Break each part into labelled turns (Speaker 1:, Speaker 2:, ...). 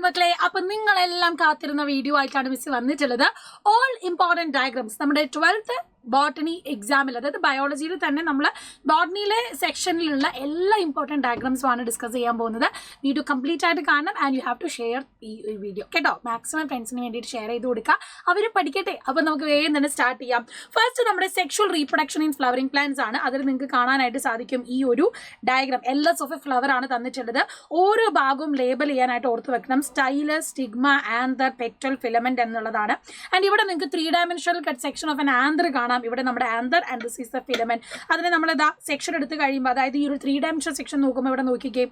Speaker 1: മക്കളെ, അപ്പൊ നിങ്ങളെല്ലാം കാത്തിരുന്ന വീഡിയോ ആയിട്ടാണ് മിസ് വന്നിട്ടുള്ളത്. ഓൾ ഇമ്പോർട്ടന്റ് ഡയഗ്രാംസ് നമ്മുടെ 12th ബോട്ടണി എക്സാമിൽ, അതായത് ബയോളജിയിൽ തന്നെ നമ്മൾ ബോട്ടണിയിലെ സെക്ഷനിലുള്ള എല്ലാ ഇമ്പോർട്ടൻറ്റ് ഡയഗ്രാംസും ആണ് ഡിസ്കസ് ചെയ്യാൻ പോകുന്നത്. വീഡിയോ കംപ്ലീറ്റ് ആയിട്ട് കാണണം and you have to share ഈ വീഡിയോ കേട്ടോ. മാക്സിമം ഫ്രണ്ട്സിന് വേണ്ടിയിട്ട് ഷെയർ ചെയ്ത് കൊടുക്കുക, അവർ പഠിക്കട്ടെ. അപ്പോൾ നമുക്ക് വേഗം തന്നെ സ്റ്റാർട്ട് ചെയ്യാം. ഫസ്റ്റ് നമ്മുടെ sexual reproduction in flowering plants ആണ്. അതിൽ നിങ്ങൾക്ക് കാണാനായിട്ട് സാധിക്കും ഈ ഒരു diagram. LS of A flower ആണ് തന്നിട്ടുള്ളത്. ഓരോ ഭാഗവും ലേബൽ ചെയ്യാനായിട്ട് ഓർത്ത് വെക്കണം. Style, stigma, anther, petal, filament എന്നുള്ളതാണ്. ആൻഡ് ഇവിടെ നിങ്ങൾക്ക് 3 dimensional cut section of N anther കാണാം. ഇവിടെ നമ്മുടെ anther and this is the filament. അതിനെ നമ്മൾ ഇതാ സെക്ഷൻ എടുത്ത് കഴിയുമ്പോൾ, അതായത് ഈ ഒരു 3 dimensional സെക്ഷൻ നോക്കുമ്പോൾ ഇവിടെ നോക്കിക്കേ,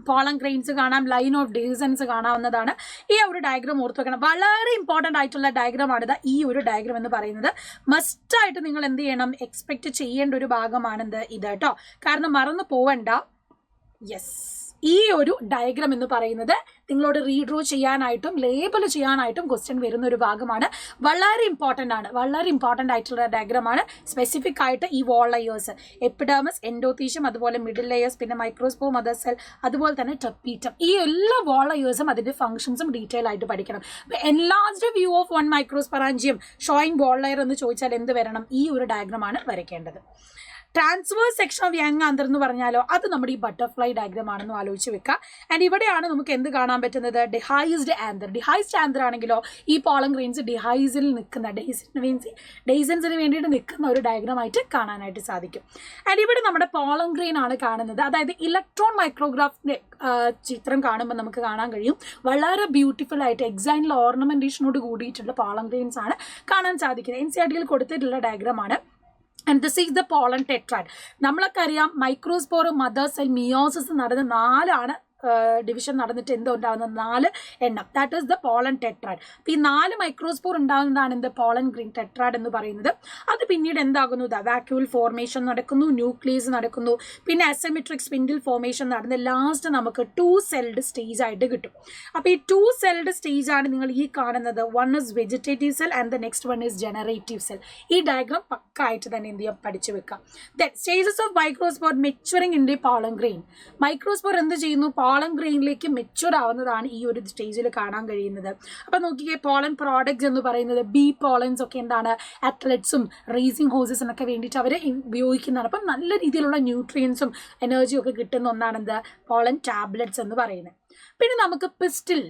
Speaker 1: പോളൻ ഗ്രെയിൻസ് കാണാം, ലൈൻ ഓഫ് ഡിവിഷൻസ് കാണാവുന്നതാണ്. ഈ ഒരു ഡയഗ്രാം ഓർത്ത് വെക്കണം. വളരെ ഇമ്പോർട്ടൻ്റ് ആയിട്ടുള്ള ഡയഗ്രാമാണിത്. ഈ ഒരു ഡയഗ്രാം എന്ന് പറയുന്നത് മസ്റ്റായിട്ട് നിങ്ങൾ എന്ത് ചെയ്യണം, എക്സ്പെക്ട് ചെയ്യേണ്ട ഒരു ഭാഗമാണിത് ഇത് കേട്ടോ. കാരണം മറന്നു പോവണ്ട. യെസ്, ഈ ഒരു ഡയഗ്രാം എന്ന് പറയുന്നത് നിങ്ങളോട് റീഡ്രോ ചെയ്യാനായിട്ടും ലേബൽ ചെയ്യാനായിട്ടും ക്വസ്റ്റ്യൻ വരുന്ന ഒരു ഭാഗമാണ്. വളരെ ഇമ്പോർട്ടൻ്റ് ആണ്, വളരെ ഇമ്പോർട്ടൻ്റ് ആയിട്ടുള്ള ഡയഗ്രാമാണ്. സ്പെസിഫിക് ആയിട്ട് ഈ വോൾ ലെയേഴ്സ്, എപ്പിഡേമസ്, എൻഡോത്തീഷ്യം, അതുപോലെ മിഡിൽ ലെയേഴ്സ്, പിന്നെ മൈക്രോസ്പോർ, മദർ സെൽ, അതുപോലെ തന്നെ ട്രപ്പീറ്റം. ഈ എല്ലാ വോൾ ലെയേഴ്സും അതിൻ്റെ ഫംഗ്ഷൻസും ഡീറ്റെയിൽ ആയിട്ട് പഠിക്കണം. Enlarged view of 1 microsporangium showing wall layer എന്ന് ചോദിച്ചാൽ എന്ത് വരണം? ഈ ഒരു ഡയഗ്രാമാണ് വരയ്ക്കേണ്ടത്. Transverse section of young anther എന്ന് പറഞ്ഞാലോ അത് നമ്മുടെ ഈ ബട്ടർഫ്ലൈ ഡയഗ്രാം ആണെന്ന് ആലോചിച്ച് വെക്കുക. ആൻഡ് ഇവിടെയാണ് നമുക്ക് എന്ത് കാണാൻ പറ്റുന്നത്? ഡിഹൈസ്ഡ് ആന്തർ. ഡിഹൈസ്ഡ് ആന്തർ ആണെങ്കിലോ ഈ പോളൻ ഗ്രെയിൻസ് ഡിഹൈസിൽ നിൽക്കുന്ന, ഡെയ്സൻസിന് വേണ്ടിയിട്ട് നിൽക്കുന്ന ഒരു ഡയഗ്രാം ആയിട്ട് കാണാനായിട്ട് സാധിക്കും. ആൻഡ് ഇവിടെ നമ്മുടെ പോളൻ ഗ്രെയിൻ ആണ് കാണുന്നത്. അതായത് ഇലക്ട്രോൺ മൈക്രോഗ്രാഫിന്റെ ചിത്രം കാണുമ്പോൾ നമുക്ക് കാണാൻ കഴിയും വളരെ ബ്യൂട്ടിഫുൾ ആയിട്ട് എക്സൈനിൽ ഓർണമെന്റേഷനോട് കൂടിയിട്ടുള്ള പോളൻ ഗ്രെയിൻസ് ആണ് കാണാൻ സാധിക്കുന്നത്. NCERT കൊടുത്തിട്ടുള്ള ഡയഗ്രാമാണ്. And this is the pollen tetrad. നമ്മളൊക്കെ അറിയാം, മൈക്രോസ്പോർ, മദർ സെൽ, മിയോസിസ് നടന്ന് 4 ഡിവിഷൻ നടന്നിട്ട് എന്തോ ഉണ്ടാകുന്നത് 4 എണ്ണം. That is the pollen tetrad. അപ്പോൾ ഈ 4 മൈക്രോസ്പോർ ഉണ്ടാകുന്നതാണ് എന്ത്? പോളൻ ഗ്രീൻ ടെട്രാഡ് എന്ന് പറയുന്നത്. അത് പിന്നീട് എന്താകുന്നു? വാക്യൂൾ ഫോർമേഷൻ നടക്കുന്നു, ന്യൂക്ലിയസ് നടക്കുന്നു, പിന്നെ അസിമെട്രിക് സ്പിൻഡിൽ ഫോർമേഷൻ നടന്ന് ലാസ്റ്റ് നമുക്ക് 2 സെൽഡ് സ്റ്റേജ് ആയിട്ട് കിട്ടും. അപ്പോൾ ഈ 2 സെൽഡ് സ്റ്റേജ് ആണ് നിങ്ങൾ ഈ കാണുന്നത്. 1 is vegetative cell and the next 1 is generative cell. ഈ ഡയഗ്രാം പക്കായിട്ട് തന്നെ എന്ത് ചെയ്യാം, പഠിച്ചു വെക്കാം. Then stages of microspore maturing in the pollen grain. Microspore എന്ത് ചെയ്യുന്നു? പോളൻ ഗ്രെയിനിലേക്ക് മെച്ചുവർ ആവുന്നതാണ് ഈ ഒരു സ്റ്റേജിൽ കാണാൻ കഴിയുന്നത്. അപ്പം നോക്കിക്കേ, പോളൻ പ്രോഡക്ട്സ് എന്ന് പറയുന്നത് ബി പോളൻസ് ഒക്കെ എന്താണ്, അത്ലറ്റ്സും റേസിംഗ് ഹോഴ്സസിനും ഒക്കെ വേണ്ടിയിട്ട് അവർ ഉപയോഗിക്കുന്നതാണ്. അപ്പം നല്ല രീതിയിലുള്ള ന്യൂട്രിയൻസും എനർജിയും ഒക്കെ കിട്ടുന്ന ഒന്നാണ് എന്ത്? പോളൻ ടാബ്ലറ്റ്സ് എന്ന് പറയുന്നത്. പിന്നെ നമുക്ക് പിസ്റ്റിൽ,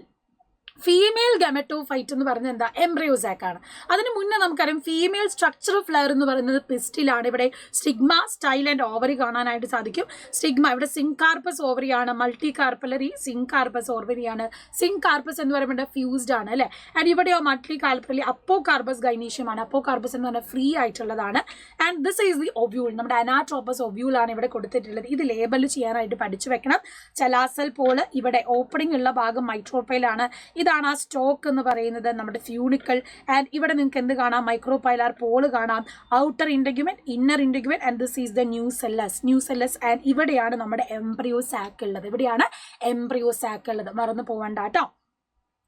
Speaker 1: ഫീമെയിൽ ഗമറ്റോഫൈറ്റ് എന്ന് പറയുന്നത് എന്താ? എംബ്രിയോസാക്ക് ആണ്. അതിന് മുന്നേ നമുക്കറിയാം ഫീമെയിൽ സ്ട്രക്ചറൽ ഫ്ലവർ എന്ന് പറയുന്നത് പിസ്റ്റിലാണ്. ഇവിടെ സ്റ്റിഗ്മ, സ്റ്റൈൽ ആൻഡ് ഓവറി കാണാനായിട്ട് സാധിക്കും. സ്റ്റിഗ്മ ഇവിടെ syncarpous ഓവറിയാണ്, multi carpellary syncarpous ഓവറിയാണ്. Syncarpous എന്ന് പറയുമ്പോൾ ഫ്യൂസ്ഡ് ആണ് അല്ലേ. ആൻഡ് ഇവിടെയോ മൾട്ടി കാർപ്പലറി അപ്പോ കാർപ്പസ് ഗൈനീഷ്യമാണ്. അപ്പോ കാർപ്പസ് എന്ന് പറഞ്ഞാൽ ഫ്രീ ആയിട്ടുള്ളതാണ്. And this is the ഒബ്യൂൾ. നമ്മുടെ അനാട്രോപ്പസ് ഒബ്യൂൾ ആണ് ഇവിടെ കൊടുത്തിട്ടുള്ളത്. ഇത് ലേബൽ ചെയ്യാനായിട്ട് പഠിച്ചു വെക്കണം. ചലാസൽ പോള് ഇവിടെ ഓപ്പണിംഗ് ഉള്ള ഭാഗം മൈട്രോപ്പൈലാണ്. ഇതാണ് ആ സ്റ്റോക്ക് എന്ന് പറയുന്നത്, നമ്മുടെ ഫ്യൂണിക്കൽ. ആൻഡ് ഇവിടെ നിങ്ങൾക്ക് എന്ത് കാണാം? മൈക്രോപൈലാർ പോള് കാണാം, outer integument, inner integument, and this is the nucellus. And ഇവിടെയാണ് നമ്മുടെ എംബ്രിയോ സാക്ക് ഉള്ളത്. ഇവിടെയാണ് എംബ്രിയോ സാക്ക് ഉള്ളത്, മറന്നു പോകണ്ട കേട്ടോ.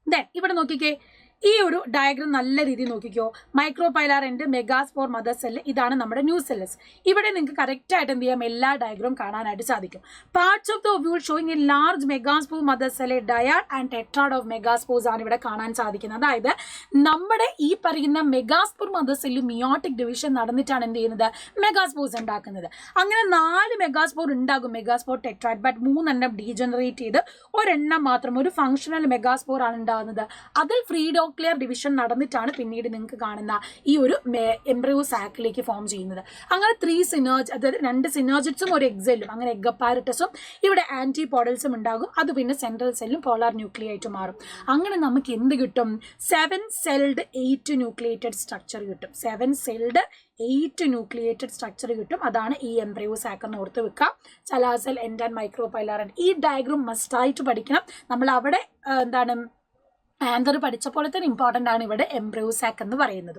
Speaker 1: ദെൻ ഇവിടെ നോക്കിക്കേ, ഈ ഒരു ഡയഗ്രാം നല്ല രീതിയിൽ നോക്കിക്കോ. Micropylar and megaspore mother cell, ഇതാണ് നമ്മുടെ ന്യൂസെല്ലസ്. ഇവിടെ നിങ്ങൾക്ക് കറക്റ്റ് ആയിട്ട് എന്ത് ചെയ്യാം, എല്ലാ ഡയഗ്രാം കാണാനായിട്ട് സാധിക്കും. Parts of the ovule showing a large megaspore mother cell, dyad and tetrad of megaspores ആണ് ഇവിടെ കാണാൻ സാധിക്കുന്നത്. അതായത് നമ്മുടെ ഈ പറയുന്ന megaspore mother cell meiotic division നടന്നിട്ടാണ് എന്ത് ചെയ്യുന്നത്, മെഗാസ്പോർസ് ഉണ്ടാക്കുന്നത്. അങ്ങനെ 4 മെഗാസ്പോർ ഉണ്ടാകും, മെഗാസ്പോർ ടെട്രാഡ്. ബട്ട് 3 ഡീജനറേറ്റ് ചെയ്ത് ഒരെണ്ണം മാത്രം, ഒരു ഫംഗ്ഷണൽ മെഗാസ്പോർ ആണ് ഉണ്ടാകുന്നത്. അതിൽ ഫ്രീഡം ക്ലിയർ ഡിവിഷൻ നടന്നിട്ടാണ് പിന്നീട് നിങ്ങൾക്ക് കാണുന്ന ഈ ഒരു എംബ്രിയോ സാക്കിലേക്ക് ഫോം ചെയ്യുന്നത്. അങ്ങനെ 3 സിനേർജ്, അതായത് 2 സിനേർജിറ്റ്സും ഒരു എക്സെല്ലും, അങ്ങനെ എഗ് അപ്പാരറ്റസും ഇവിടെ ആന്റിപോഡൽസും ഉണ്ടാകും. അത് പിന്നെ സെൻട്രൽ സെല്ലും പോളാർ ന്യൂക്ലിയായിട്ട് മാറും. അങ്ങനെ നമുക്ക് എന്ത് കിട്ടും? 7 സെൽഡ് 8 ന്യൂക്ലിയേറ്റഡ് സ്ട്രക്ചർ കിട്ടും. 7 സെൽഡ് 8 ന്യൂക്ലിയേറ്റഡ് സ്ട്രക്ചർ കിട്ടും. അതാണ് ഈ എംബ്രിയോ സാക്ക് എന്ന് ഓർത്ത് വെക്കുക. Chalazal, end and micropylar. ഈ ഡയഗ്രാം മസ്റ്റായിട്ട് പഠിക്കണം. നമ്മൾ അവിടെ എന്താണ് ആന്തർ പഠിച്ച പോലെ തന്നെ ഇമ്പോർട്ടൻ്റ് ആണ് ഇവിടെ എംബ്രിയോ സാക്ക് എന്ന് പറയുന്നത്.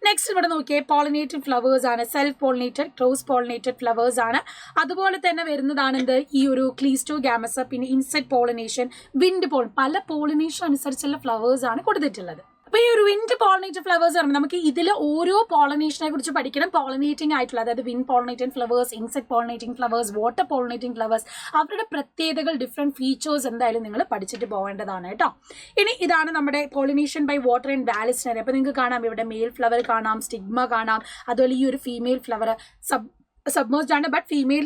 Speaker 1: നെക്സ്റ്റ് ഇവിടെ നോക്കിയേ, പോളിനേറ്റഡ് ഫ്ലവേഴ്സ് ആണ്. Self pollinated, cross pollinated flowers ആണ്. അതുപോലെ തന്നെ വരുന്നതാണ് എന്ത്? ഈ ഒരു ക്ലീസ്റ്റോഗാമസ്, പിന്നെ ഇൻസെക്ട് പോളിനേഷൻ, വിൻഡ് പോൾ, പല പോളിനേഷൻ അനുസരിച്ചുള്ള ഫ്ലവേഴ്സ് ആണ് കൊടുത്തിട്ടുള്ളത്. അപ്പോൾ ഈ ഒരു വിൻഡ് പോളിനേറ്റഡ് ഫ്ലവേഴ്സ് പറയുമ്പോൾ നമുക്ക് ഇതിൽ ഓരോ പോളിനേഷനെ കുറിച്ച് പഠിക്കണം. പോളിനേറ്റിംഗ് ആയിട്ടുള്ള, അതായത് wind pollinating flowers, insect pollinating flowers, water pollinating flowers, അവരുടെ പ്രത്യേകതകൾ, ഡിഫറെൻറ്റ് ഫീച്ചേഴ്സ് എന്തായാലും നിങ്ങൾ പഠിച്ചിട്ട് പോകേണ്ടതാണ് കേട്ടോ. ഇനി ഇതാണ് നമ്മുടെ പോളിനേഷൻ ബൈ വാട്ടർ ആൻഡ് വാലിസ്നറി. അപ്പോൾ നിങ്ങൾക്ക് കാണാം ഇവിടെ മെയിൽ ഫ്ലവർ കാണാം, സ്റ്റിഗ്മ കാണാം, അതുപോലെ ഈ ഒരു ഫീമെയിൽ ഫ്ലവർ സബ്മേഴ്സ്ഡ് ആണ്, ബട്ട് ഫീമെയിൽ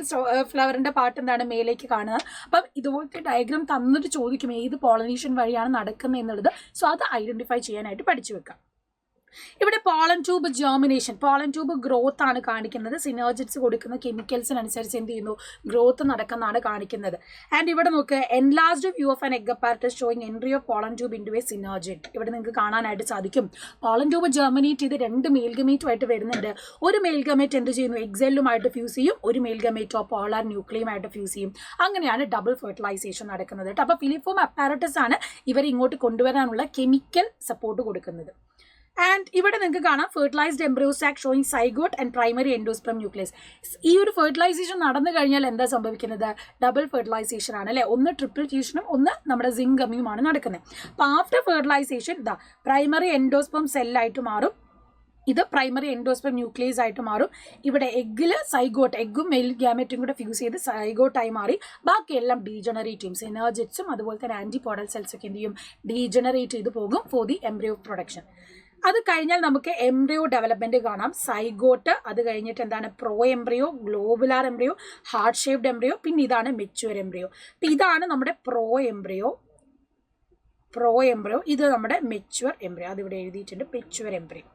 Speaker 1: ഫ്ലവറിൻ്റെ പാർട്ട് എന്താണ് മേലേക്ക് കാണുന്നത്. അപ്പം ഇതുപോലത്തെ ഡയഗ്രാം തന്നിട്ട് ചോദിക്കും ഏത് പോളിനേഷൻ വഴിയാണ് നടക്കുന്നത് എന്നുള്ളത്. സോ അത് ഐഡൻറ്റിഫൈ ചെയ്യാനായിട്ട് പഠിച്ചു വെക്കാം. ഇവിടെ pollen tube germination, pollen tube growth ആണ് കാണിക്കുന്നത്. സിനർജിറ്റ്സ് കൊടുക്കുന്ന കെമിക്കൽസിനനുസരിച്ച് എന്ത് ചെയ്യുന്നു, ഗ്രോത്ത് നടക്കുന്നതാണ് കാണിക്കുന്നത്. ആൻഡ് ഇവിടെ നോക്ക്, enlarged view of an egg apparatus showing entry of pollen tube into a synergid. ഇവിടെ നിങ്ങൾക്ക് കാണാനായിട്ട് സാധിക്കും പോളൻ ട്യൂബ് ജെർമിനേറ്റ് ചെയ്ത് 2 മെയിൽഗമേറ്റുമായിട്ട് വരുന്നുണ്ട്. ഒരു മെയിൽഗമേറ്റ് എന്ത് ചെയ്യുന്നു, എക്സെല്ലുമായിട്ട് ഫ്യൂസ് ചെയ്യും, ഒരു മെയിൽഗമേറ്റോ പോളാർ ന്യൂക്ലിയുമായിട്ട് ഫ്യൂസ് ചെയ്യും. അങ്ങനെയാണ് ഡബിൾ ഫെർട്ടിലൈസേഷൻ നടക്കുന്നത് കേട്ടോ. അപ്പോൾ ഫിലിഫോം അപ്പാരറ്റസ് ആണ് ഇവർ ഇങ്ങോട്ട് കൊണ്ടുവരാനുള്ള കെമിക്കൽ സപ്പോർട്ട് കൊടുക്കുന്നത്. ആൻഡ് ഇവിടെ നിങ്ങൾക്ക് കാണാം fertilised embryo sac showing zygote and primary endosperm nucleus. ഈ ഒരു ഫെർട്ടിലൈസേഷൻ നടന്നു കഴിഞ്ഞാൽ എന്താ സംഭവിക്കുന്നത്, ഡബിൾ ഫെർട്ടിലൈസേഷൻ ആണ് അല്ലേ. ഒന്ന് ട്രിപ്പിൾ ഫ്യൂഷനും ഒന്ന് നമ്മുടെ സിംഗമിയുമാണ് നടക്കുന്നത്. അപ്പോൾ ആഫ്റ്റർ ഫെർട്ടിലൈസേഷൻ ഇതാ പ്രൈമറി എൻഡോസ്പെർം സെല്ലായിട്ട് മാറും, ഇത് പ്രൈമറി എൻഡോസ്പെർം ന്യൂക്ലിയസ് ആയിട്ട് മാറും. ഇവിടെ എഗ്ഗിൽ സൈഗോട്ട്, എഗ്ഗും മെയിൽ ഗ്യാമറ്റും കൂടെ ഫ്യൂസ് ചെയ്ത് സൈഗോട്ടായി മാറി. ബാക്കിയെല്ലാം ഡീജനറേറ്റ് ചെയ്യും. സിനർജിറ്റ്സും അതുപോലെ തന്നെ ആൻറ്റിപോഡൽ സെൽസ് ഒക്കെ എന്ത് ചെയ്യും, ഡീജനറേറ്റ് ചെയ്ത് പോകും ഫോർ ദി എംബ്രിയോ പ്രൊഡക്ഷൻ. അത് കഴിഞ്ഞാൽ നമുക്ക് എംബ്രിയോ ഡെവലപ്മെന്റ് കാണാം. സൈഗോട്ട്, അത് കഴിഞ്ഞിട്ട് എന്താണ് pro embryo, globular embryo, heart shaped embryo, പിന്നെ ഇതാണ് മെച്യൂർ എംബ്രിയോ. അപ്പം ഇതാണ് നമ്മുടെ പ്രോ എംബ്രിയോ, ഇത് നമ്മുടെ മെച്യൂർ എംബ്രിയോ. അതിവിടെ എഴുതിയിട്ടുണ്ട്, മെച്യൂർ എംബ്രിയോ.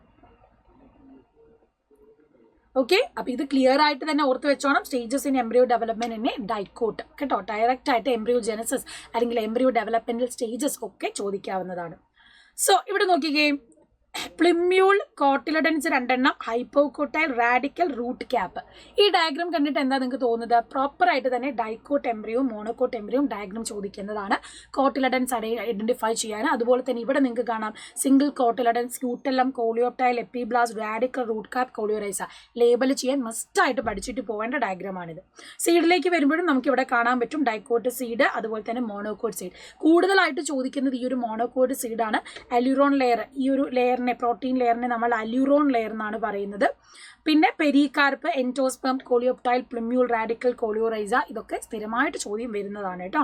Speaker 1: ഓക്കെ, അപ്പോൾ ഇത് ക്ലിയർ ആയിട്ട് തന്നെ ഓർത്ത് വെച്ചോണം. സ്റ്റേജസ് ഇൻ എംബ്രിയോ ഡെവലപ്മെന്റിനെ ഡൈക്കോട്ട് കേട്ടോ. ഡയറക്റ്റ് ആയിട്ട് എംബ്രിയോ ജെനസിസ് അല്ലെങ്കിൽ എംബ്രിയോ ഡെവലപ്മെന്റൽ സ്റ്റേജസ് ഒക്കെ ചോദിക്കാവുന്നതാണ്. സോ ഇവിടെ നോക്കിക്കേ, plumule, cotyledons 2 hypocotyl, radicle, root cap. ഈ ഡയഗ്രാം കണ്ടിട്ട് എന്താ നിങ്ങൾക്ക് തോന്നുന്നത്, പ്രോപ്പർ ആയിട്ട് തന്നെ ഡൈക്കോട്ട് എംബ്രിയോയും മോണോകോട്ട് എംബ്രിയോയും ഡയഗ്രാം ചോദിക്കുന്നതാണ് കോട്ടിലഡൻസ് ഐഡന്റിഫൈ ചെയ്യാൻ. അതുപോലെ തന്നെ ഇവിടെ നിങ്ങൾക്ക് കാണാം single cotyledons, scutellum, coleoptile, epiblast, radicle, root cap, coleorhiza. Label ചെയ്യാൻ മസ്റ്റായിട്ട് പഠിച്ചിട്ട് പോകേണ്ട ഡയഗ്രാമാണിത്. സീഡിലേക്ക് വരുമ്പോഴും നമുക്ക് ഇവിടെ കാണാൻ പറ്റും ഡൈക്കോട്ട് സീഡ്, അതുപോലെ തന്നെ മോണോകോട്ട് സീഡ്. കൂടുതലായിട്ട് ചോദിക്കുന്നത് ഈ ഒരു മോണോകോട്ട് സീഡാണ്. അല്യൂറോൺ ലെയർ, ഈ ഒരു ലെയർ പ്രോട്ടീൻ ലെയറിനെ നമ്മൾ അല്യൂറോൺ ലെയർ എന്നാണ് പറയുന്നത്. പിന്നെ pericarp, endosperm, coleoptile, plumule, radical, കോളിയോറൈസ, ഇതൊക്കെ സ്ഥിരമായിട്ട് ചോദ്യം വരുന്നതാണ് കേട്ടോ.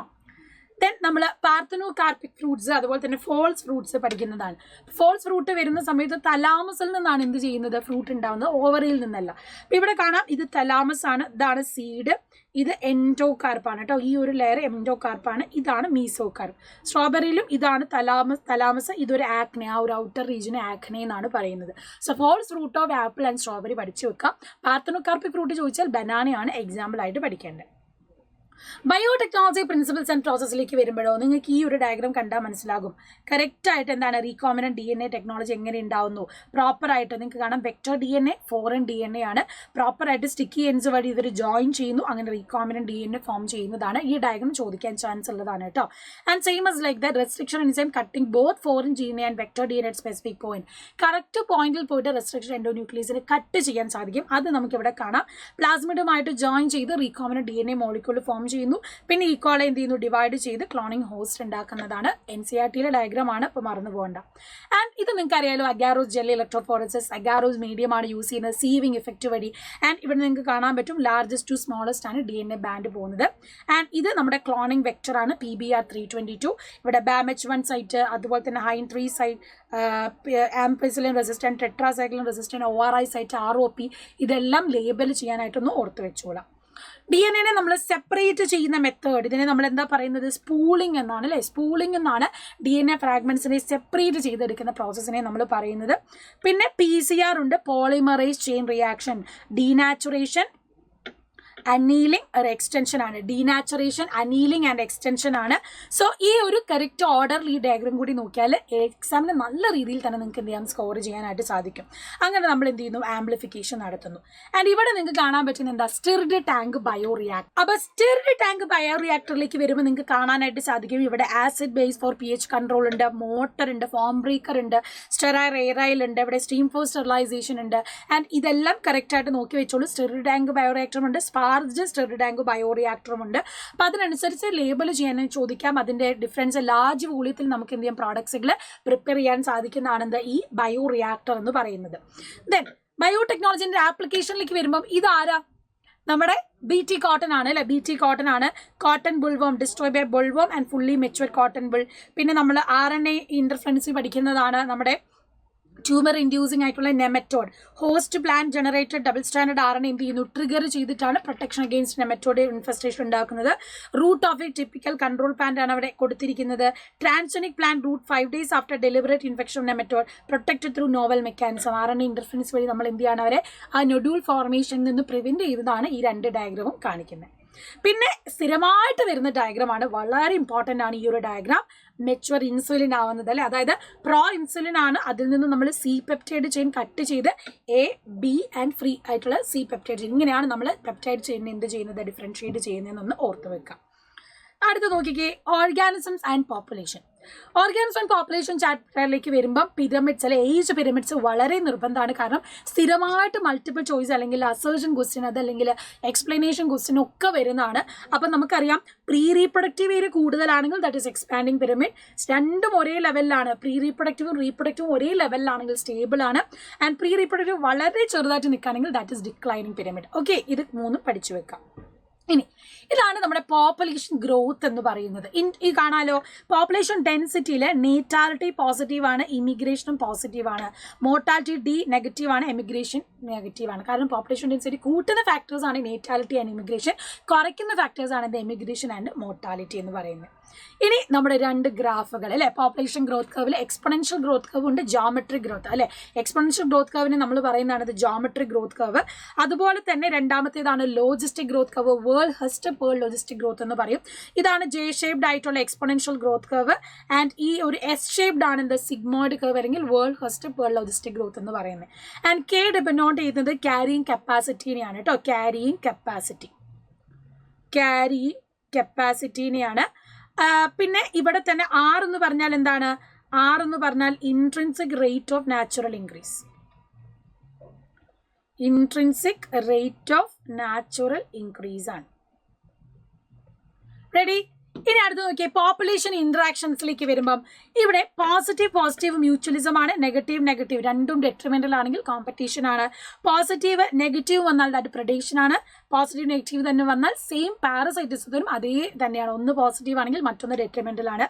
Speaker 1: ദെൻ നമ്മൾ പാർത്തനോകാർപ്പിക് ഫ്രൂട്ട്സ്, അതുപോലെ തന്നെ ഫോൾസ് ഫ്രൂട്ട്സ് പഠിക്കുന്നതാണ്. ഫോൾസ് ഫ്രൂട്ട് വരുന്ന സമയത്ത് തലാമസിൽ നിന്നാണ് എന്ത് ചെയ്യുന്നത്, ഫ്രൂട്ട് ഉണ്ടാവുന്നത്, ഓവറിയിൽ നിന്നല്ല. അപ്പം ഇവിടെ കാണാം ഇത് തലാമസ് ആണ്, ഇതാണ് സീഡ്, ഇത് എൻഡോകാർപ്പാണ് കേട്ടോ. ഈ ഒരു ലെയർ എൻഡോകാർപ്പാണ്, ഇതാണ് മീസോകാർപ്പ്. സ്ട്രോബെറിയിലും ഇതാണ് തലാമസ്, ഇതൊരു ആക്നെ, ആ ഒരു ഔട്ടർ റീജിയനെ ആക്നെ എന്നാണ് പറയുന്നത്. So false fruit of apple and strawberry പഠിച്ചു വെക്കാം. പാർത്തനോകാർപ്പിക് ഫ്രൂട്ട് ചോദിച്ചാൽ ബനാനയാണ് എക്സാമ്പിൾ ആയിട്ട് പഠിക്കേണ്ടത്. ബയോടെക്നോളജി പ്രിൻസിപ്പിൾസ് ആൻഡ് പ്രോസസ്സിലേക്ക് വരുമ്പോഴോ നിങ്ങൾക്ക് ഈ ഒരു ഡയഗ്രാം കണ്ടാൽ മനസ്സിലാകും കറക്റ്റായിട്ട് എന്താണ് റീകോമിനന്റ് DNA ടെക്നോളജി എങ്ങനെ ഉണ്ടാവുന്നു. പ്രോപ്പറായിട്ട് നിങ്ങൾക്ക് കാണാം വെക്ടർ DNA, ഫോറിൻ DNA ആണ്. പ്രോപ്പറായിട്ട് സ്റ്റിക്കി എൻസ് വഴി ഇതൊരു ജോയിൻ ചെയ്യുന്നു, അങ്ങനെ റീകോമിനന്റ് DNA ഫോം ചെയ്യുന്നതാണ്. ഈ ഡയഗ്രാം ചോദിക്കാൻ ചാൻസ് ഉള്ളതാണ് കേട്ടോ. And same as like that restriction enzyme cutting both foreign DNA and vector DNA at specific point. Correct പോയിന്റിൽ പോയിട്ട് റെസ്ട്രിക്ഷൻ എൻഡോന്യൂക്ലിയസിനെ കട്ട് ചെയ്യാൻ സാധിക്കും. അത് നമുക്കിവിടെ കാണാം. പ്ലാസ്മിഡുമായിട്ട് ജോയിൻ ചെയ്ത് റീകോമിനന്റ് DNA മോളിക്യൂൾ ഫോം ചെയ്യുന്നു. പിന്നെ ഈക്വളെ എന്ത് ചെയ്യുന്നു, ഡിവൈഡ് ചെയ്ത് ക്ലോണിംഗ് ഹോസ്റ്റ് ഉണ്ടാക്കുന്നതാണ്. NCERTയിലെ ഡയഗ്രാം ആണ്, ഇപ്പോൾ മറന്നു പോകണ്ട. ആൻഡ് ഇത് നിങ്ങൾക്ക് അറിയാലോ, agarose gel electrophoresis, agarose മീഡിയമാണ് use ചെയ്യുന്നത് സീവിങ് ഇഫക്റ്റ് വഴി. ആൻഡ് ഇവിടെ നിങ്ങൾക്ക് കാണാൻ പറ്റും ലാർജസ്റ്റ് ടു സ്മോളസ്റ്റ് ആണ് DNA ബാൻഡ് പോകുന്നത്. ആൻഡ് ഇത് നമ്മുടെ ക്ലോണിംഗ് വെക്ടർ ആണ് PBR 322. ഇവിടെ BAMH1 സൈറ്റ്, അതുപോലെ തന്നെ ഹൈൻ 3 site, ampicillin resistant, tetracycline resistant, ORI site, ROP, ഇതെല്ലാം ലേബൽ ചെയ്യാനായിട്ടൊന്ന് ഓർത്ത് വെച്ചോളാം. DNA നമ്മൾ സെപ്പറേറ്റ് ചെയ്യുന്ന മെത്തേഡ്, ഇതിനെ നമ്മൾ എന്താ പറയുന്നത്, സ്പൂളിംഗ് എന്നാണ് അല്ലേ. സ്പൂളിംഗ് എന്നാണ് DNA ഫ്രാഗ്മെന്റ്സിനെ സെപ്പറേറ്റ് ചെയ്തെടുക്കുന്ന പ്രോസസ്സിനെ നമ്മൾ പറയുന്നത്. പിന്നെ PCR ഉണ്ട്, polymerase chain reaction, denaturation, annealing ഒരു എക്സ്റ്റൻഷൻ ആണ്. ഡീനാച്ചുറേഷൻ, അനീലിംഗ് ആൻഡ് എക്സ്റ്റൻഷൻ ആണ്. സോ ഈ ഒരു കറക്റ്റ് ഓർഡറിൽ ഈ ഡയഗ്രാം കൂടി നോക്കിയാൽ എക്സാമിന് നല്ല രീതിയിൽ തന്നെ നിങ്ങൾക്ക് എന്ത് ചെയ്യാം, സ്കോർ ചെയ്യാനായിട്ട് സാധിക്കും. അങ്ങനെ നമ്മൾ എന്ത് ചെയ്യുന്നു, ആംപ്ലിഫിക്കേഷൻ നടത്തുന്നു. ആൻഡ് ഇവിടെ നിങ്ങൾക്ക് കാണാൻ പറ്റുന്ന എന്താ, സ്റ്റിർഡ് ടാങ്ക് ബയോ റിയാക്ടർ. അപ്പോൾ സ്റ്റിർഡ് ടാങ്ക് ബയോ റിയാക്ടറിലേക്ക് വരുമ്പോൾ നിങ്ങൾക്ക് കാണാനായിട്ട് സാധിക്കും ഇവിടെ acid base for pH control ഉണ്ട്, മോട്ടർ ഉണ്ട്, ഫോം ബ്രേക്കർ ഉണ്ട്, സ്റ്റെറൈൽ എയറൈൽ ഉണ്ട്, ഇവിടെ സ്റ്റീം ഫോർ സ്റ്റെറിലൈസേഷൻ ഉണ്ട്. ആൻഡ് ഇതെല്ലാം കറക്റ്റായിട്ട് നോക്കി വെച്ചോളൂ. സ്റ്റിർഡ് ടാങ്ക് ബയോ റിയാക്ടർ ഉണ്ട്, സ്പാർക്ക് ലാർജസ്റ്റ് ടെറിഡാങ്ക് ബയോറിയാക്ടറും ഉണ്ട്. അപ്പോൾ അതിനനുസരിച്ച് ലേബൽ ചെയ്യാൻ ചോദിക്കാം. അതിൻ്റെ ഡിഫറൻസ് ലാർജ് വോളിയത്തിൽ നമുക്ക് എന്ത് ചെയ്യാം പ്രോഡക്ട്സുകൾ പ്രിപ്പയർ ചെയ്യാൻ സാധിക്കുന്നതാണ് ഈ ബയോറിയാക്ടർ എന്ന് പറയുന്നത്. ദെൻ ബയോടെക്നോളജിൻ്റെ ആപ്ലിക്കേഷനിലേക്ക് വരുമ്പം ഇതാരാ? നമ്മുടെ BT കോട്ടൺ ആണ് അല്ലെ. BT കോട്ടൺ ആണ്. Cotton bollworm, destroy by bollworm and fully mature cotton boll. പിന്നെ നമ്മൾ RNA ഇന്റർഫറൻസ് പഠിക്കുന്നതാണ് നമ്മുടെ ട്യൂമർ ഇൻഡ്യൂസിംഗ് ആയിട്ടുള്ള nematode. Host plant generated double stranded RNA എന്ത് ചെയ്യുന്നു ട്രിഗർ ചെയ്തിട്ടാണ് പ്രൊട്ടക്ഷൻ അഗെയിൻസ്റ്റ് നെമറ്റോഡ് ഇൻഫെസ്റ്റേഷൻ ഉണ്ടാക്കുന്നത്. Root of a typical control plant ആണ് അവിടെ കൊടുത്തിരിക്കുന്നത്. Transgenic plant root 5 days after deliberate infection nematode protected through novel mechanism. RNA interference വഴി നമ്മൾ എന്ത് ചെയ്യാണ് അവരെ ആ നൊഡ്യൂൾ ഫോർമേഷനിൽ നിന്ന് പ്രിവെന്റ് ചെയ്തതാണ് ഈ 2 ഡയഗ്രമും കാണിക്കുന്നത്. പിന്നെ സ്ഥിരമായിട്ട് വരുന്ന ഡയഗ്രമാണ്, വളരെ ഇമ്പോർട്ടൻ്റ് ആണ് ഈ ഒരു ഡയഗ്രാം. മെച്ചുവർ ഇൻസുലിൻ ആവുന്നത് അല്ലെ, അതായത് പ്രോ ഇൻസുലിൻ ആണ്. അതിൽ നിന്ന് നമ്മൾ C പെപ്റ്റൈഡ് ചെയിൻ കട്ട് ചെയ്ത് A, B ആൻഡ് ഫ്രീ ആയിട്ടുള്ള C പെപ്റ്റൈഡ് ചെയിൻ, ഇങ്ങനെയാണ് നമ്മൾ പെപ്റ്റൈഡ് ചെയിൻ എന്ത് ചെയ്യുന്നത് ഡിഫറൻഷിയേറ്റ് ചെയ്യുന്നതെന്നൊന്ന് ഓർത്ത് വെക്കാം. അടുത്ത് നോക്കിക്കേ, organisms and population. Organism and population ചാപ്റ്ററിലേക്ക് വരുമ്പം പിരമിഡ്സ് അല്ലെ, ഏജ് പിരമിഡ്സ് വളരെ നിർബന്ധമാണ്. കാരണം സ്ഥിരമായിട്ട് മൾട്ടിപ്പിൾ ചോയ്സ് അല്ലെങ്കിൽ അസേർഷൻ ക്വസ്റ്റ്യൻ അതല്ലെങ്കിൽ എക്സ്പ്ലനേഷൻ ക്വസ്റ്റ്യൻ ഒക്കെ വരുന്നതാണ്. അപ്പം നമുക്കറിയാം പ്രീ റീപ്രൊഡക്റ്റീവ് ഏരിയ കൂടുതലാണെങ്കിൽ ദാറ്റ് ഈസ് എക്സ്പാൻഡിങ് പിരമിഡ്. രണ്ടും ഒരേ ലെവലിലാണ്. പ്രീ റീപ്രൊഡക്റ്റീവും റീപ്രൊഡക്റ്റീവും ഒരേ ലെവലിലാണെങ്കിൽ സ്റ്റേബിൾ ആണ്. ആൻഡ് പ്രീ റീപ്രൊഡക്റ്റീവ് വളരെ ചെറുതായിട്ട് നിൽക്കുകയാണെങ്കിൽ that is declining pyramid. Okay, ഇത് 3 പഠിച്ചു വെക്കാം. ഇനി ഇതാണ് നമ്മുടെ പോപ്പുലേഷൻ ഗ്രോത്ത് എന്ന് പറയുന്നത്. ഈ കാണാലോ, പോപ്പുലേഷൻ ഡെൻസിറ്റിയിൽ നേറ്റാലിറ്റി പോസിറ്റീവ് ആണ്, ഇമിഗ്രേഷനും പോസിറ്റീവ് ആണ്. മോർട്ടാലിറ്റി D നെഗറ്റീവ് ആണ്, എമിഗ്രേഷൻ നെഗറ്റീവ് ആണ്. കാരണം പോപ്പുലേഷൻ ഡെൻസിറ്റി കൂട്ടുന്ന ഫാക്ടേഴ്സ് ആണ് നേറ്റാലിറ്റി ആൻഡ് ഇമിഗ്രേഷൻ, കുറയ്ക്കുന്ന ഫാക്ടേഴ്സ് ആണ് എമിഗ്രേഷൻ ആൻഡ് മോർട്ടാലിറ്റി എന്ന് പറയുന്നത്. ഇനി നമ്മുടെ 2 ഗ്രാഫുകൾ അല്ലെ, പോപ്പുലേഷൻ ഗ്രോത്ത് കർവിൽ എക്സ്പൊണൻഷ്യൽ ഗ്രോത്ത് കർവ് ഉണ്ട്, ജോമെട്രിക് ഗ്രോത്ത് അല്ലെ. എക്സ്പൊണൻഷ്യൽ ഗ്രോത്ത് കർവിനെ നമ്മൾ പറയുന്നതാണ് ഇത് ജോമെട്രിക് ഗ്രോത്ത് കർവ്. അതുപോലെ തന്നെ രണ്ടാമത്തേതാണ് logistic growth curve, Verhulst Pearl logistic growth എന്ന് പറയും. ഇതാണ് J ഷേപ്ഡ് ആയിട്ടുള്ള എക്സ്പൊണൻഷ്യൽ ഗ്രോത്ത് കർവ്. ആൻഡ് ഈ ഒരു S ഷേപ്ഡ് ആണ് എന്ത് സിഗ്മോയിഡ് കർവ് അല്ലെങ്കിൽ world Hurst Pearl logistic growth എന്ന് പറയുന്നത്. ആൻഡ് K ഡിപെൻഡ് ചെയ്യുന്നത് ക്യാരിയിങ് കപ്പാസിറ്റിനെയാണ് കേട്ടോ, ക്യാരിയിങ് കപ്പാസിറ്റിനെയാണ്. പിന്നെ ഇവിടെ തന്നെ R എന്ന് പറഞ്ഞാൽ എന്താണ്? R എന്ന് പറഞ്ഞാൽ intrinsic rate of natural increase. Intrinsic rate of natural increase ആണ്. റെഡി? ഇനി അടുത്ത് നോക്കിയേ, പോപ്പുലേഷൻ ഇന്ററാക്ഷൻസിലേക്ക് വരുമ്പം ഇവിടെ പോസിറ്റീവ് മ്യൂച്വലിസം ആണ്, നെഗറ്റീവ് രണ്ടും ഡെട്രിമെന്റൽ ആണെങ്കിൽ കോമ്പറ്റീഷൻ ആണ്. പോസിറ്റീവ് നെഗറ്റീവ് വന്നാൽ ദാറ്റ് പ്രഡേഷൻ ആണ്. പോസിറ്റീവ് നെഗറ്റീവ് തന്നെ വന്നാൽ സെയിം പാരസൈറ്റിസത്തിനും അതേ തന്നെയാണ്. ഒന്ന് പോസിറ്റീവ് ആണെങ്കിൽ മറ്റൊന്ന് ഡെട്രിമെന്റൽ ആണ്.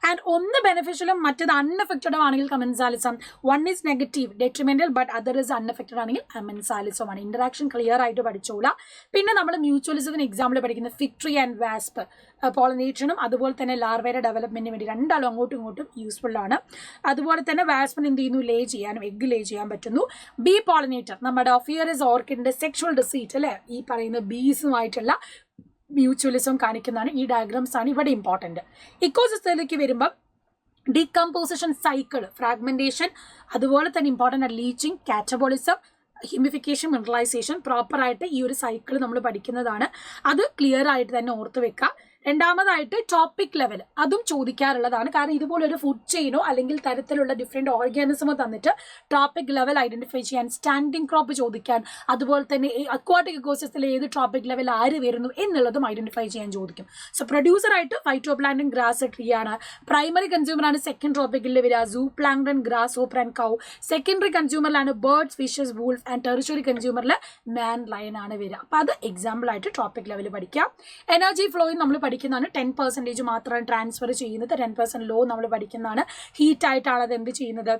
Speaker 1: ആൻഡ് ഒന്ന് ബെനിഫിഷ്യലും മറ്റത് അൺഎഫക്റ്റഡും ആണെങ്കിൽ commensalism. One is negative detrimental but other is unaffected ആണെങ്കിൽ അമൻസാലിസം ആണ്. ഇന്ററാക്ഷൻ ക്ലിയർ ആയിട്ട് പഠിച്ചോളാം. പിന്നെ നമ്മൾ മ്യൂച്വലിസത്തിന് എക്സാമ്പിൾ പഠിക്കുന്ന ഫിഗ് ട്രീ ആൻഡ് വാസ്പ്, പോളിനേഷനും അതുപോലെ തന്നെ ലാർവയുടെ ഡെവലപ്മെന്റിന് വേണ്ടി രണ്ടാളും അങ്ങോട്ടും ഇങ്ങോട്ടും യൂസ്ഫുൾ ആണ്. അതുപോലെ തന്നെ വാസ്പിന് എന്ത് ചെയ്യുന്നു, ലേ ചെയ്യാനും എഗ് ലേ ചെയ്യാൻ പറ്റുന്നു. ബി പോളിനേറ്റർ നമ്മുടെ ഒഫിയറിസ് ഓർക്കിഡിന്റെ സെക്ഷുവൽ ഡിസീറ്റ് അല്ലെ, ഈ പറയുന്ന ബീസുമായിട്ടുള്ള മ്യൂച്വലിസം കാണിക്കുന്നതാണ്. ഈ ഡയഗ്രാംസ് ആണ് ഇവിടെ ഇമ്പോർട്ടൻറ്റ്. ഇക്കോസിസ്റ്റത്തിലേക്ക് വരുമ്പം ഡീകമ്പോസിഷൻ സൈക്കിൾ, ഫ്രാഗ്മെന്റേഷൻ, അതുപോലെ തന്നെ important leaching, catabolism, humification, mineralisation പ്രോപ്പറായിട്ട് ഈ ഒരു സൈക്കിൾ നമ്മൾ പഠിക്കുന്നതാണ്. അത് ക്ലിയർ ആയിട്ട് തന്നെ ഓർത്ത് വെക്കുക. രണ്ടാമതായിട്ട് ടോപ്പിക് ലെവൽ, അതും ചോദിക്കാറുള്ളതാണ്. കാരണം ഇതുപോലൊരു ഫുഡ് ചെയിനോ അല്ലെങ്കിൽ തരത്തിലുള്ള ഡിഫറെൻറ്റ് ഓർഗാനിസമോ തന്നിട്ട് ടോപ്പിക് ലെവൽ ഐഡന്റിഫൈ ചെയ്യാൻ, സ്റ്റാൻഡിങ് ക്രോപ്പ് ചോദിക്കാൻ, അതുപോലെ തന്നെ അക്വാട്ടിക് ഇക്കോസിസ്റ്റത്തിൽ ഏത് ടോപ്പിക് ലെവൽ ആര് വരുന്നു എന്നുള്ളതും ഐഡന്റിഫൈ ചെയ്യാൻ ചോദിക്കും. സോ പ്രൊഡ്യൂസറായിട്ട് ഫൈറ്റോപ്ലാങ്ടൺ, ഗ്രാസ്, ട്രീ ആണ്. പ്രൈമറി കൺസ്യൂമറാണ് സെക്കൻഡ് ടോപ്പിക്കിൽ വരിക, zooplankton, grasshopper and cow. Secondary കൺസ്യൂമറിലാണ് birds, fishes, wolf. And tertiary കൺസ്യൂമറിൽ മാൻ, ലയൺ ആണ് വരിക. അപ്പോൾ അത് എക്സാമ്പിൾ ആയിട്ട് ടോപ്പിക് ലെവൽ പഠിക്കാം. എനർജി ഫ്ലോയും നമ്മൾ പഠിക്കുന്നതാണ്. 10% മാത്രമാണ് ട്രാൻസ്ഫർ ചെയ്യുന്നത്, 10% ലോ നമ്മൾ പഠിക്കുന്നതാണ്. ഹീറ്റായിട്ടാണ് അത് എന്ത് ചെയ്യുന്നത്,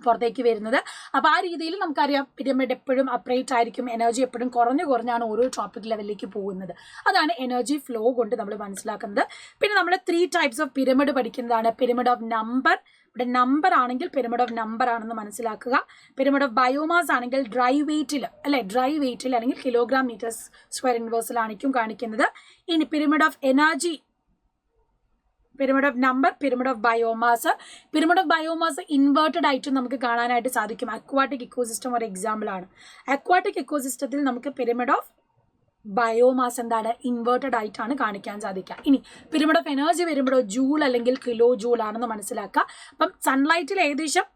Speaker 1: പുറത്തേക്ക് വരുന്നത്. അപ്പോൾ ആ രീതിയിൽ നമുക്കറിയാം പിരമിഡ് എപ്പോഴും അപ്രൈറ്റ് ആയിരിക്കും, എനർജി എപ്പോഴും കുറഞ്ഞാണ് ഓരോ ടോപ്പിക് ലെവലിലേക്ക് പോകുന്നത്. അതാണ് എനർജി ഫ്ലോ കൊണ്ട് നമ്മൾ മനസ്സിലാക്കുന്നത്. പിന്നെ നമ്മൾ 3 types ഓഫ് പിരമിഡ് പഠിക്കുന്നതാണ്. പിരമിഡ് ഓഫ് നമ്പർ, ഇവിടെ നമ്പർ ആണെങ്കിൽ പിരമിഡ് ഓഫ് നമ്പർ ആണെന്ന് മനസ്സിലാക്കുക. പിരമിഡ് ഓഫ് ബയോമാസ് ആണെങ്കിൽ ഡ്രൈ വെയിറ്റിൽ അല്ലെങ്കിൽ കിലോഗ്രാം മീറ്റർ സ്ക്വയർ ഇൻവേഴ്സിലായിരിക്കും കാണിക്കുന്നത്. ഇനി pyramid of energy, pyramid of number, pyramid of biomass inverted ആയിട്ട് നമുക്ക് കാണാനായിട്ട് സാധിക്കും. അക്വാട്ടിക് ഇക്കോസിസ്റ്റം ഒരു എക്സാമ്പിൾ ആണ്. അക്വാട്ടിക് ഇക്കോസിസ്റ്റത്തിൽ നമുക്ക് പിരമിഡ് ഓഫ് ബയോമാസ് എന്താണ്, ഇൻവേർട്ടഡ് ആയിട്ടാണ് കാണിക്കാൻ സാധിക്കുക. ഇനി പിരമിഡ് ഓഫ് എനർജി വരുമ്പോഴോ ജൂൾ അല്ലെങ്കിൽ കിലോ ജൂൾ ആണെന്ന് മനസ്സിലാക്കുക. അപ്പം സൺലൈറ്റിൽ ഏകദേശം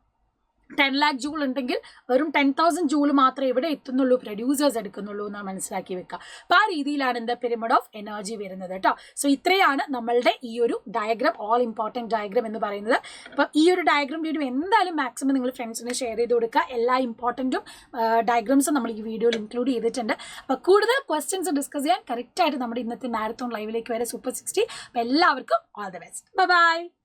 Speaker 1: 10 lakh ജൂൾ ഉണ്ടെങ്കിൽ വെറും 10,000 ജൂൾ മാത്രമേ ഇവിടെ എത്തുന്നുള്ളൂ, പ്രൊഡ്യൂസേഴ്സ് എടുക്കുന്നുള്ളൂ എന്നാണ് മനസ്സിലാക്കി വെക്കുക. അപ്പോൾ ആ രീതിയിലാണ് എന്താ പിരമിഡ് ഓഫ് എനർജി വരുന്നത് കേട്ടോ. സോ ഇത്രയാണ് നമ്മളുടെ ഈ ഒരു ഡയഗ്രാം, ഓൾ ഇമ്പോർട്ടൻറ്റ് ഡയഗ്രാം എന്ന് പറയുന്നത്. അപ്പോൾ ഈ ഒരു ഡയഗ്രാം വീഡിയോ എന്തായാലും മാക്സിമം നിങ്ങൾ ഫ്രണ്ട്സിന് ഷെയർ ചെയ്ത് കൊടുക്കുക. എല്ലാ ഇമ്പോർട്ടൻറ്റും ഡയഗ്രാംസും നമ്മൾ ഈ വീഡിയോയിൽ ഇൻക്ലൂഡ് ചെയ്തിട്ടുണ്ട്. അപ്പോൾ കൂടുതൽ ക്വസ്റ്റ്യൻസ് ഡിസ്കസ് ചെയ്യാൻ കറക്റ്റായിട്ട് നമ്മുടെ ഇന്നത്തെ മാരത്തോൺ ലൈവിലേക്ക് വരെ സൂപ്പർ 60. അപ്പോൾ എല്ലാവർക്കും ഓൾ ദ ബെസ്റ്റ്. ബൈ.